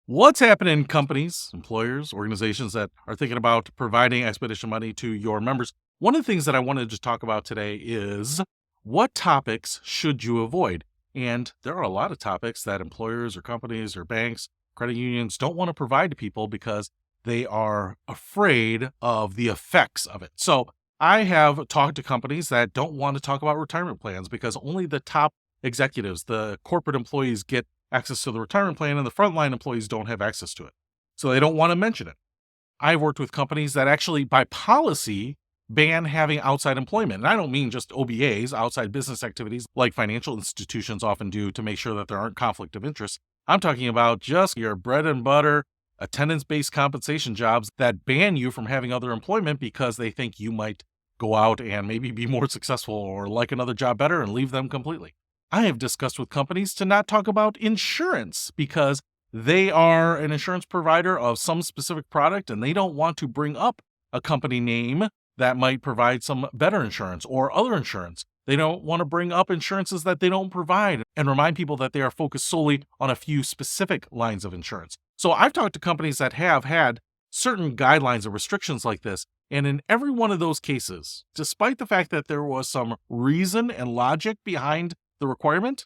What's happening in companies, employers, organizations that are thinking about providing expedition money to your members? One of the things that I wanted to talk about today is what topics should you avoid? And there are a lot of topics that employers or companies or banks, credit unions don't want to provide to people because they are afraid of the effects of it. So I have talked to companies that don't want to talk about retirement plans because only the top executives, the corporate employees, get access to the retirement plan, and the frontline employees don't have access to it. So they don't want to mention it. I've worked with companies that actually, by policy, ban having outside employment. And I don't mean just OBAs, outside business activities, like financial institutions often do to make sure that there aren't conflict of interest. I'm talking about just your bread and butter, attendance based compensation jobs that ban you from having other employment because they think you might go out and maybe be more successful or like another job better and leave them completely. I have discussed with companies to not talk about insurance because they are an insurance provider of some specific product and they don't want to bring up a company name that might provide some better insurance or other insurance. They don't want to bring up insurances that they don't provide and remind people that they are focused solely on a few specific lines of insurance. So I've talked to companies that have had certain guidelines or restrictions like this. And in every one of those cases, despite the fact that there was some reason and logic behind the requirement,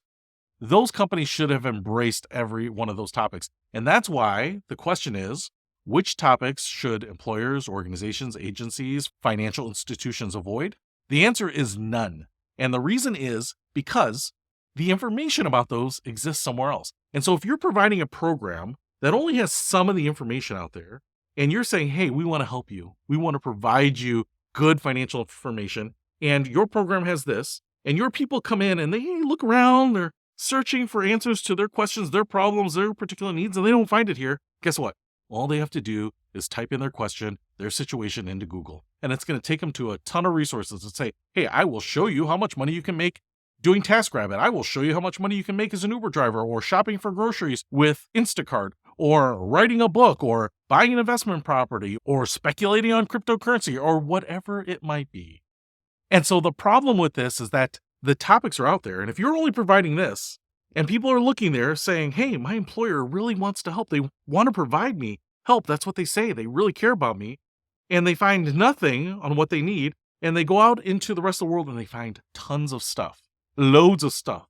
those companies should have embraced every one of those topics. And that's why the question is, which topics should employers, organizations, agencies, financial institutions avoid? The answer is none. And the reason is because the information about those exists somewhere else. And so if you're providing a program that only has some of the information out there, and you're saying, hey, we want to help you, we want to provide you good financial information, and your program has this, and your people come in and they look around, they're searching for answers to their questions, their problems, their particular needs, and they don't find it here. Guess what? All they have to do is type in their question, their situation into Google. And it's going to take them to a ton of resources and say, hey, I will show you how much money you can make doing TaskRabbit. I will show you how much money you can make as an Uber driver or shopping for groceries with Instacart or writing a book or buying an investment property or speculating on cryptocurrency or whatever it might be. And so the problem with this is that the topics are out there. And if you're only providing this and people are looking there saying, hey, my employer really wants to help, they want to provide me help. That's what they say. They really care about me. And they find nothing on what they need. And they go out into the rest of the world and they find tons of stuff, loads of stuff,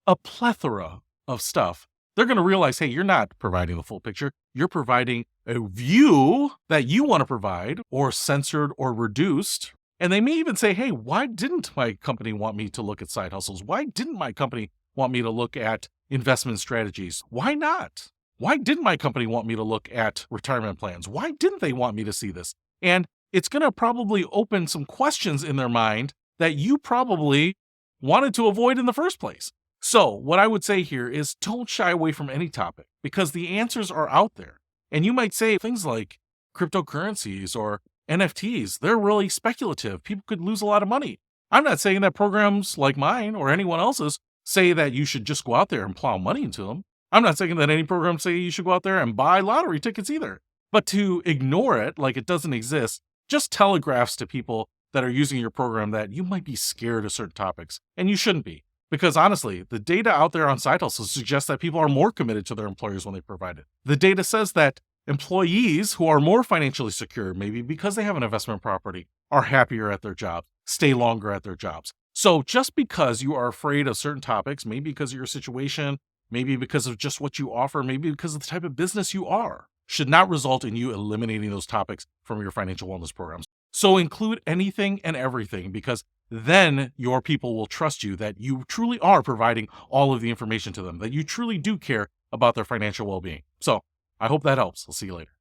a plethora of stuff. They're going to realize, hey, you're not providing the full picture. You're providing a view that you want to provide or censored or reduced. And they may even say, hey, why didn't my company want me to look at side hustles? Why didn't my company want me to look at investment strategies? Why not? Why didn't my company want me to look at retirement plans? Why didn't they want me to see this? And it's going to probably open some questions in their mind that you probably wanted to avoid in the first place. So what I would say here is don't shy away from any topic because the answers are out there. And you might say things like cryptocurrencies or NFTs, they're really speculative. People could lose a lot of money. I'm not saying that programs like mine or anyone else's say that you should just go out there and plow money into them. I'm not saying that any programs say you should go out there and buy lottery tickets either. But to ignore it like it doesn't exist just telegraphs to people that are using your program that you might be scared of certain topics, and you shouldn't be. Because honestly, the data out there on side hustles suggests that people are more committed to their employers when they provide it. The data says that employees who are more financially secure, maybe because they have an investment property, are happier at their jobs, stay longer at their jobs. So just because you are afraid of certain topics, maybe because of your situation, maybe because of just what you offer, maybe because of the type of business you are, should not result in you eliminating those topics from your financial wellness programs. So include anything and everything because then your people will trust you that you truly are providing all of the information to them, that you truly do care about their financial well-being. So I hope that helps. I'll see you later.